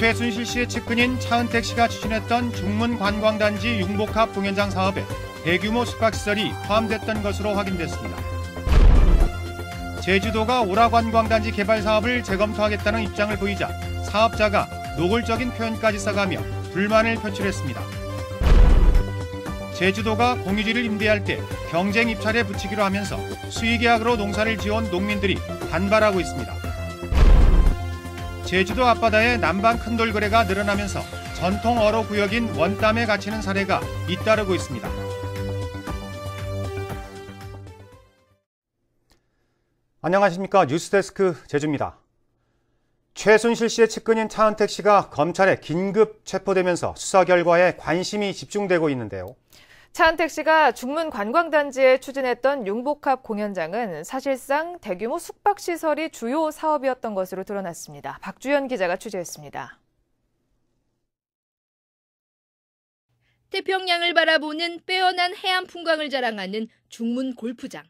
최순실 씨의 측근인 차은택 씨가 추진했던 중문관광단지 융복합 공연장 사업에 대규모 숙박시설이 포함됐던 것으로 확인됐습니다. 제주도가 오라관광단지 개발 사업을 재검토하겠다는 입장을 보이자 사업자가 노골적인 표현까지 써가며 불만을 표출했습니다. 제주도가 공유지를 임대할 때 경쟁 입찰에 붙이기로 하면서 수의계약으로 농사를 지어온 농민들이 반발하고 있습니다. 제주도 앞바다의 남방 큰돌 거래가 늘어나면서 전통 어로 구역인 원담에 갇히는 사례가 잇따르고 있습니다. 안녕하십니까. 뉴스데스크 제주입니다. 최순실 씨의 측근인 차은택 씨가 검찰에 긴급 체포되면서 수사 결과에 관심이 집중되고 있는데요. 차은택 씨가 중문관광단지에 추진했던 융복합 공연장은 사실상 대규모 숙박시설이 주요 사업이었던 것으로 드러났습니다. 박주연 기자가 취재했습니다. 태평양을 바라보는 빼어난 해안 풍광을 자랑하는 중문 골프장.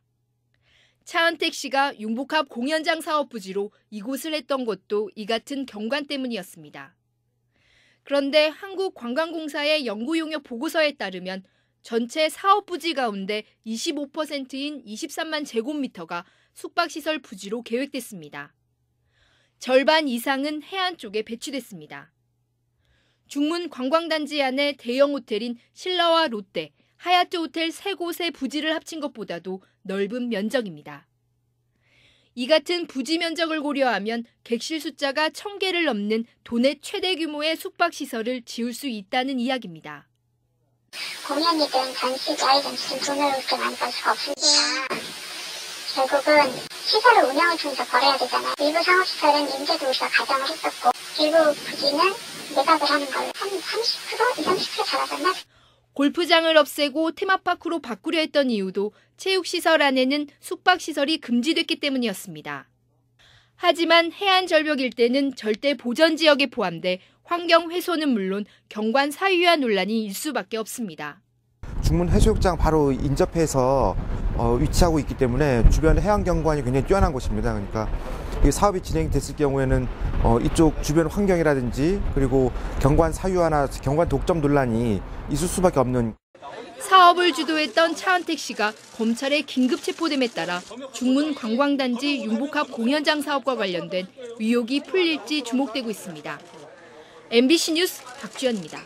차은택 씨가 융복합 공연장 사업 부지로 이곳을 했던 것도 이 같은 경관 때문이었습니다. 그런데 한국관광공사의 연구용역 보고서에 따르면 전체 사업 부지 가운데 25%인 23만 제곱미터가 숙박시설 부지로 계획됐습니다. 절반 이상은 해안 쪽에 배치됐습니다. 중문 관광단지 안에 대형 호텔인 신라와 롯데, 하얏트 호텔 3곳의 부지를 합친 것보다도 넓은 면적입니다. 이 같은 부지 면적을 고려하면 객실 숫자가 1000개를 넘는 도내 최대 규모의 숙박시설을 지을 수 있다는 이야기입니다. 공연이든 전시자이든 무슨 돈을 그렇게 많이 벌 수가 없으니까 결국은 시설을 운영을 통해서 벌어야 되잖아요. 일부 상업시설은 임대도 우리가 가정을 했었고 일부 부지는 매각을 하는 걸로 한 30%? 20, 30% 잘하셨나? 골프장을 없애고 테마파크로 바꾸려 했던 이유도 체육시설 안에는 숙박시설이 금지됐기 때문이었습니다. 하지만 해안 절벽 일대는 절대 보전지역에 포함돼 환경 훼손은 물론 경관 사유화 논란이 일 수밖에 없습니다. 중문 해수욕장 바로 인접해서 위치하고 있기 때문에 주변 해안 경관이 굉장히 뛰어난 곳입니다. 그러니까 이 사업이 진행됐을 경우에는 이쪽 주변 환경이라든지 그리고 경관 사유화나 경관 독점 논란이 있을 수밖에 없는. 사업을 주도했던 차은택 씨가 검찰에 긴급 체포됨에 따라 중문 관광단지 융복합 공연장 사업과 관련된 의혹이 풀릴지 주목되고 있습니다. MBC 뉴스 박주연입니다.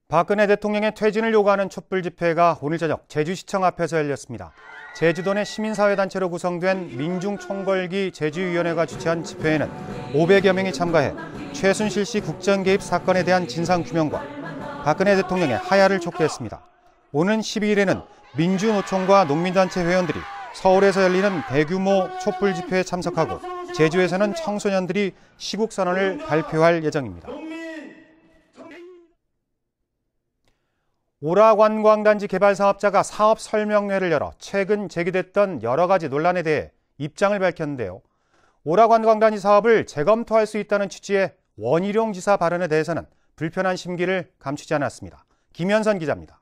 박근혜 대통령의 퇴진을 요구하는 촛불 집회가 오늘 저녁 제주시청 앞에서 열렸습니다. 제주도 내 시민사회단체로 구성된 민중총궐기 제주위원회가 주최한 집회에는 500여 명이 참가해 최순실 씨 국정 개입 사건에 대한 진상규명과 박근혜 대통령의 하야를 촉구했습니다. 오는 12일에는 민주노총과 농민단체 회원들이 서울에서 열리는 대규모 촛불 집회에 참석하고 제주에서는 청소년들이 시국선언을 발표할 예정입니다. 오라관광단지 개발 사업자가 사업 설명회를 열어 최근 제기됐던 여러 가지 논란에 대해 입장을 밝혔는데요. 오라관광단지 사업을 재검토할 수 있다는 취지의 원희룡 지사 발언에 대해서는 불편한 심기를 감추지 않았습니다. 김현선 기자입니다.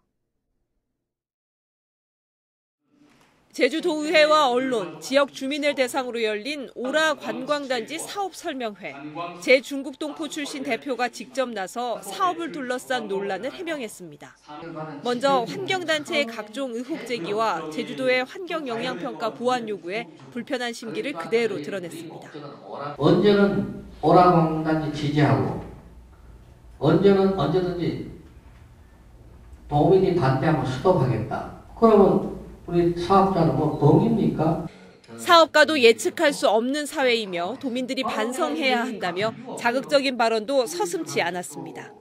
제주도의회와 언론, 지역 주민을 대상으로 열린 오라관광단지 사업 설명회. 제중국동포 출신 대표가 직접 나서 사업을 둘러싼 논란을 해명했습니다. 먼저 환경단체의 각종 의혹 제기와 제주도의 환경영향평가 보완 요구에 불편한 심기를 그대로 드러냈습니다. 언제는 오라관광단지 지지하고 언제든지 도민이 반대하면 스톱하겠다. 그러면 우리 사업자는 뭐 뻥입니까? 사업가도 예측할 수 없는 사회이며 도민들이 반성해야 한다며 자극적인 발언도 서슴지 않았습니다.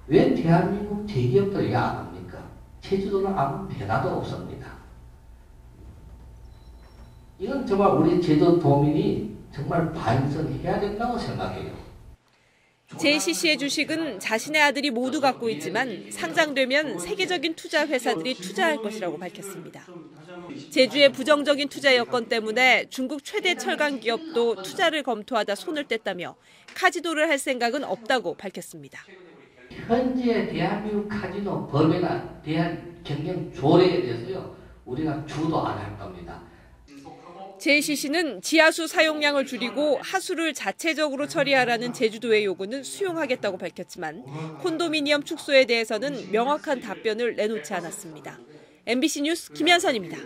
왜 대한민국 대기업들이 안 합니까? 제주도는 아무 변화도 없습니다. 이건 정말 우리 제주 도민이 정말 반성해야 된다고 생각해요. JCC의 주식은 자신의 아들이 모두 갖고 있지만 상장되면 세계적인 투자 회사들이 투자할 것이라고 밝혔습니다. 제주의 부정적인 투자 여건 때문에 중국 최대 철강 기업도 투자를 검토하다 손을 뗐다며 카지노를 할 생각은 없다고 밝혔습니다. 현재 대한민국 카지노 법에나 대한 경영 조례에 대해서요 우리가 주도 안 할 겁니다. JCC는 지하수 사용량을 줄이고 하수를 자체적으로 처리하라는 제주도의 요구는 수용하겠다고 밝혔지만 콘도미니엄 축소에 대해서는 명확한 답변을 내놓지 않았습니다. MBC 뉴스 김현선입니다.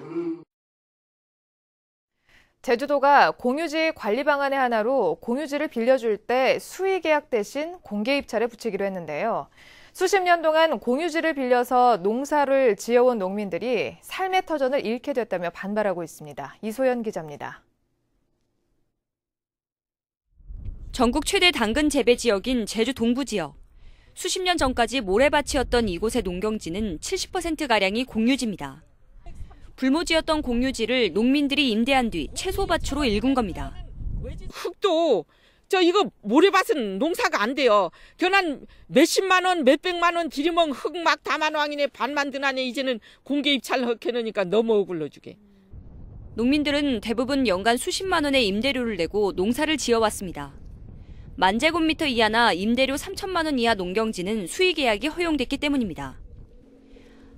제주도가 공유지 관리 방안의 하나로 공유지를 빌려줄 때 수의 계약 대신 공개 입찰에 붙이기로 했는데요. 수십 년 동안 공유지를 빌려서 농사를 지어온 농민들이 삶의 터전을 잃게 됐다며 반발하고 있습니다. 이소연 기자입니다. 전국 최대 당근 재배 지역인 제주 동부 지역. 수십 년 전까지 모래밭이었던 이곳의 농경지는 70%가량이 공유지입니다. 불모지였던 공유지를 농민들이 임대한 뒤 채소밭으로 일군 겁니다. 흙도 이거 모래밭은 농사가 안 돼요. 견한 몇십만 원, 몇백만 원 들이면 흙 막 다만왕이네 반만 드나네 이제는 공개 입찰 해놓으니까 너무 억울러주게. 농민들은 대부분 연간 수십만 원의 임대료를 내고 농사를 지어왔습니다. 만 제곱미터 이하나 임대료 3천만 원 이하 농경지는 수의 계약이 허용됐기 때문입니다.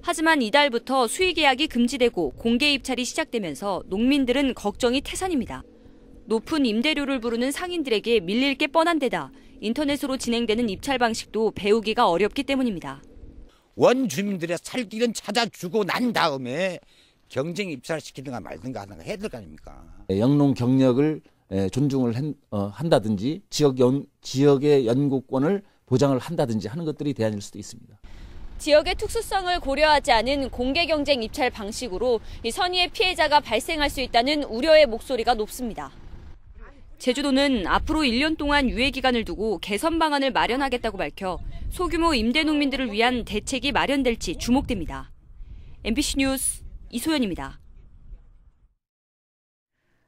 하지만 이달부터 수의 계약이 금지되고 공개 입찰이 시작되면서 농민들은 걱정이 태산입니다. 높은 임대료를 부르는 상인들에게 밀릴 게 뻔한 데다 인터넷으로 진행되는 입찰 방식도 배우기가 어렵기 때문입니다. 원주민들의 살 길은 찾아주고 난 다음에 경쟁 입찰을 시키든가 말든가 하는 거 해야 될 거 아닙니까? 영농 경력을 존중을 한다든지 지역의 연구권을 보장을 한다든지 하는 것들이 대안일 수도 있습니다. 지역의 특수성을 고려하지 않은 공개 경쟁 입찰 방식으로 선의의 피해자가 발생할 수 있다는 우려의 목소리가 높습니다. 제주도는 앞으로 1년 동안 유예 기간을 두고 개선 방안을 마련하겠다고 밝혀 소규모 임대 농민들을 위한 대책이 마련될지 주목됩니다. MBC 뉴스 이소연입니다.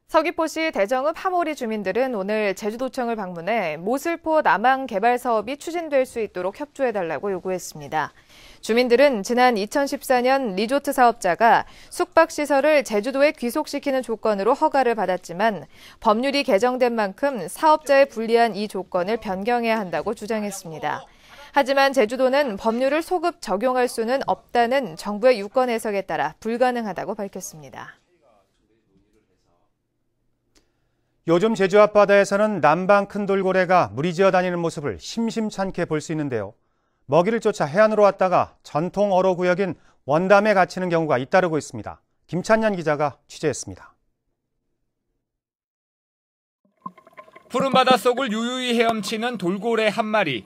서귀포시 대정읍 하모리 주민들은 오늘 제주도청을 방문해 모슬포 남항 개발 사업이 추진될 수 있도록 협조해달라고 요구했습니다. 주민들은 지난 2014년 리조트 사업자가 숙박시설을 제주도에 귀속시키는 조건으로 허가를 받았지만 법률이 개정된 만큼 사업자에 불리한 이 조건을 변경해야 한다고 주장했습니다. 하지만 제주도는 법률을 소급 적용할 수는 없다는 정부의 유권 해석에 따라 불가능하다고 밝혔습니다. 요즘 제주 앞바다에서는 남방 큰 돌고래가 무리지어 다니는 모습을 심심찮게 볼 수 있는데요. 먹이를 쫓아 해안으로 왔다가 전통 어로구역인 원담에 갇히는 경우가 잇따르고 있습니다. 김찬년 기자가 취재했습니다. 푸른 바닷속을 유유히 헤엄치는 돌고래 한 마리.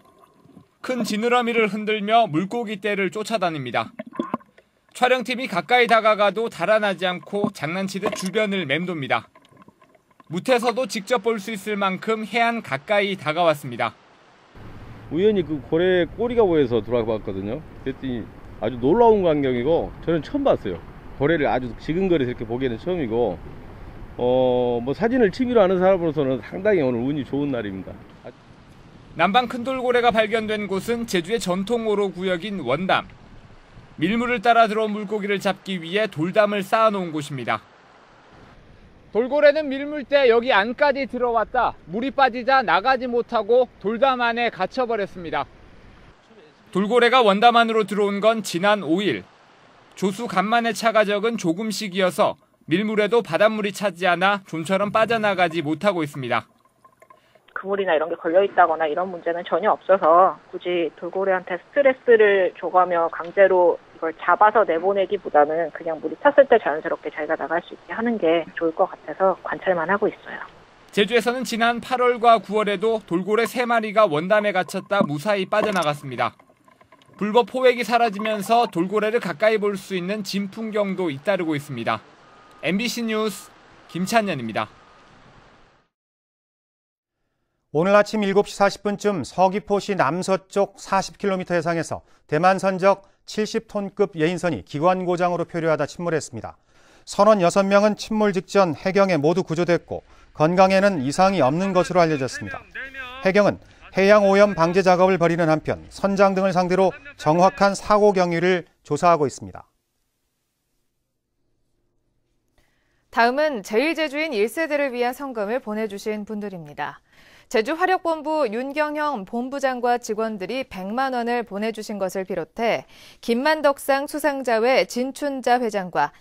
큰 지느러미를 흔들며 물고기 떼를 쫓아다닙니다. 촬영팀이 가까이 다가가도 달아나지 않고 장난치듯 주변을 맴돕니다. 무태서도 직접 볼 수 있을 만큼 해안 가까이 다가왔습니다. 우연히 그 고래 꼬리가 보여서 들어와봤거든요. 그랬더니 아주 놀라운 광경이고 저는 처음 봤어요. 고래를 아주 지근거려서 이렇게 보기에는 처음이고 뭐 사진을 취미로 하는 사람으로서는 상당히 오늘 운이 좋은 날입니다. 남방 큰 돌고래가 발견된 곳은 제주의 전통 어로 구역인 원담. 밀물을 따라 들어온 물고기를 잡기 위해 돌담을 쌓아놓은 곳입니다. 돌고래는 밀물때 여기 안까지 들어왔다 물이 빠지자 나가지 못하고 돌담 안에 갇혀버렸습니다. 돌고래가 원담 안으로 들어온 건 지난 5일. 조수 간만에 차가 적은 조금씩이어서 밀물에도 바닷물이 차지 않아 좀처럼 빠져나가지 못하고 있습니다. 그물이나 이런 게 걸려있다거나 이런 문제는 전혀 없어서 굳이 돌고래한테 스트레스를 줘가며 강제로 이걸 잡아서 내보내기보다는 그냥 물이 찼을 때 자연스럽게 자기가 나갈 수 있게 하는 게 좋을 것 같아서 관찰만 하고 있어요. 제주에서는 지난 8월과 9월에도 돌고래 3마리가 원담에 갇혔다 무사히 빠져나갔습니다. 불법 포획이 사라지면서 돌고래를 가까이 볼 수 있는 진풍경도 잇따르고 있습니다. MBC 뉴스 김찬년입니다. 오늘 아침 7시 40분쯤 서귀포시 남서쪽 40km 해상에서 대만 선적 70톤급 예인선이 기관 고장으로 표류하다 침몰했습니다. 선원 6명은 침몰 직전 해경에 모두 구조됐고 건강에는 이상이 없는 것으로 알려졌습니다. 해경은 해양 오염 방제 작업을 벌이는 한편 선장 등을 상대로 정확한 사고 경위를 조사하고 있습니다. 다음은 제1제주인 1세대를 위한 성금을 보내주신 분들입니다. 제주화력본부 윤경형 본부장과 직원들이 100만 원을 보내주신 것을 비롯해 김만덕상 수상자회 진춘자 회장과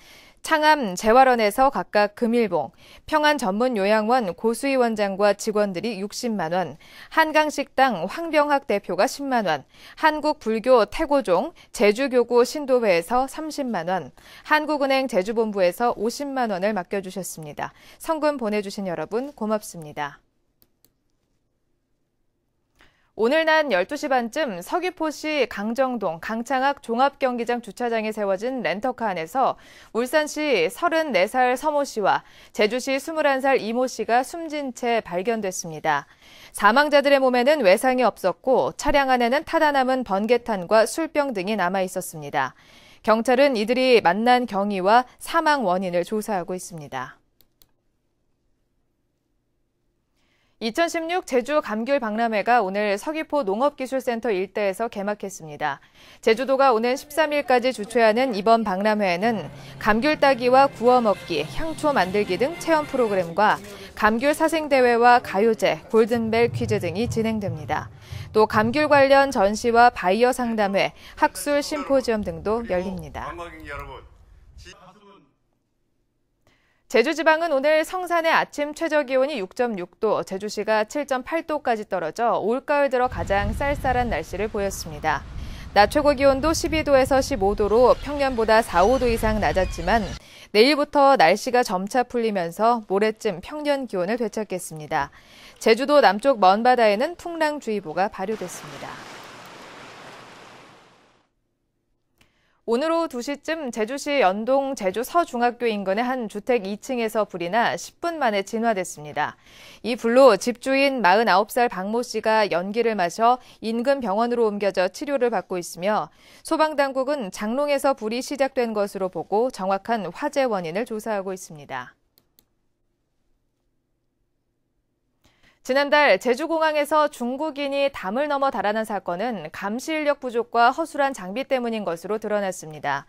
창암 재활원에서 각각 금일봉, 평안전문요양원 고수희 원장과 직원들이 60만 원, 한강식당 황병학 대표가 10만 원, 한국불교 태고종 제주교구 신도회에서 30만 원, 한국은행 제주본부에서 50만 원을 맡겨주셨습니다. 성금 보내주신 여러분 고맙습니다. 오늘 낮 12시 반쯤 서귀포시 강정동 강창학 종합경기장 주차장에 세워진 렌터카 안에서 울산시 34살 서모 씨와 제주시 21살 이모 씨가 숨진 채 발견됐습니다. 사망자들의 몸에는 외상이 없었고 차량 안에는 타다 남은 번개탄과 술병 등이 남아 있었습니다. 경찰은 이들이 만난 경위와 사망 원인을 조사하고 있습니다. 2016 제주 감귤 박람회가 오늘 서귀포 농업기술센터 일대에서 개막했습니다. 제주도가 오는 13일까지 주최하는 이번 박람회에는 감귤 따기와 구워 먹기, 향초 만들기 등 체험 프로그램과 감귤 사생대회와 가요제, 골든벨 퀴즈 등이 진행됩니다. 또 감귤 관련 전시와 바이어 상담회, 학술 심포지엄 등도 열립니다. 제주지방은 오늘 성산의 아침 최저기온이 6.6도, 제주시가 7.8도까지 떨어져 올가을 들어 가장 쌀쌀한 날씨를 보였습니다. 낮 최고 기온도 12도에서 15도로 평년보다 4, 5도 이상 낮았지만 내일부터 날씨가 점차 풀리면서 모레쯤 평년 기온을 되찾겠습니다. 제주도 남쪽 먼바다에는 풍랑주의보가 발효됐습니다. 오늘 오후 2시쯤 제주시 연동 제주 서중학교 인근의 한 주택 2층에서 불이 나 10분 만에 진화됐습니다. 이 불로 집주인 49살 박모 씨가 연기를 마셔 인근 병원으로 옮겨져 치료를 받고 있으며 소방당국은 장롱에서 불이 시작된 것으로 보고 정확한 화재 원인을 조사하고 있습니다. 지난달 제주공항에서 중국인이 담을 넘어 달아난 사건은 감시 인력 부족과 허술한 장비 때문인 것으로 드러났습니다.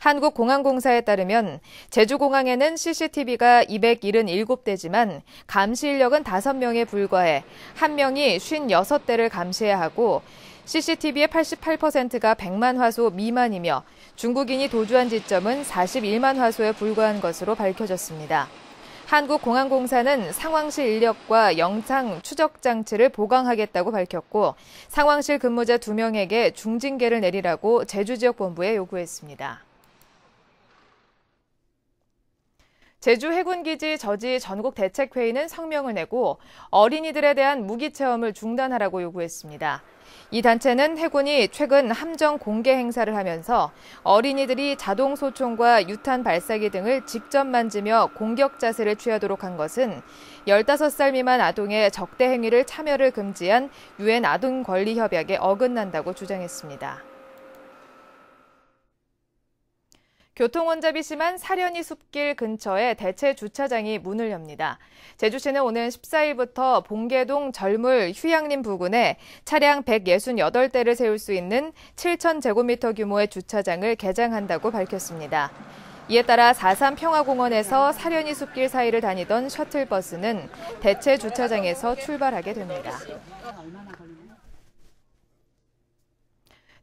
한국공항공사에 따르면 제주공항에는 CCTV가 277대지만 감시 인력은 5명에 불과해 1명이 56대를 감시해야 하고 CCTV의 88%가 100만 화소 미만이며 중국인이 도주한 지점은 41만 화소에 불과한 것으로 밝혀졌습니다. 한국공항공사는 상황실 인력과 영상 추적 장치를 보강하겠다고 밝혔고 상황실 근무자 2명에게 중징계를 내리라고 제주지역본부에 요구했습니다. 제주 해군기지 저지 전국대책회의는 성명을 내고 어린이들에 대한 무기체험을 중단하라고 요구했습니다. 이 단체는 해군이 최근 함정 공개 행사를 하면서 어린이들이 자동소총과 유탄 발사기 등을 직접 만지며 공격 자세를 취하도록 한 것은 15살 미만 아동의 적대 행위를 참여를 금지한 UN 아동권리협약에 어긋난다고 주장했습니다. 교통혼잡이 심한 사려니 숲길 근처에 대체 주차장이 문을 엽니다. 제주시는 오는 14일부터 봉계동 절물 휴양림 부근에 차량 168대를 세울 수 있는 7,000제곱미터 규모의 주차장을 개장한다고 밝혔습니다. 이에 따라 4.3 평화공원에서 사려니 숲길 사이를 다니던 셔틀버스는 대체 주차장에서 출발하게 됩니다.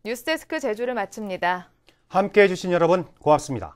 뉴스데스크 제주를 마칩니다. 함께해 주신 여러분 고맙습니다.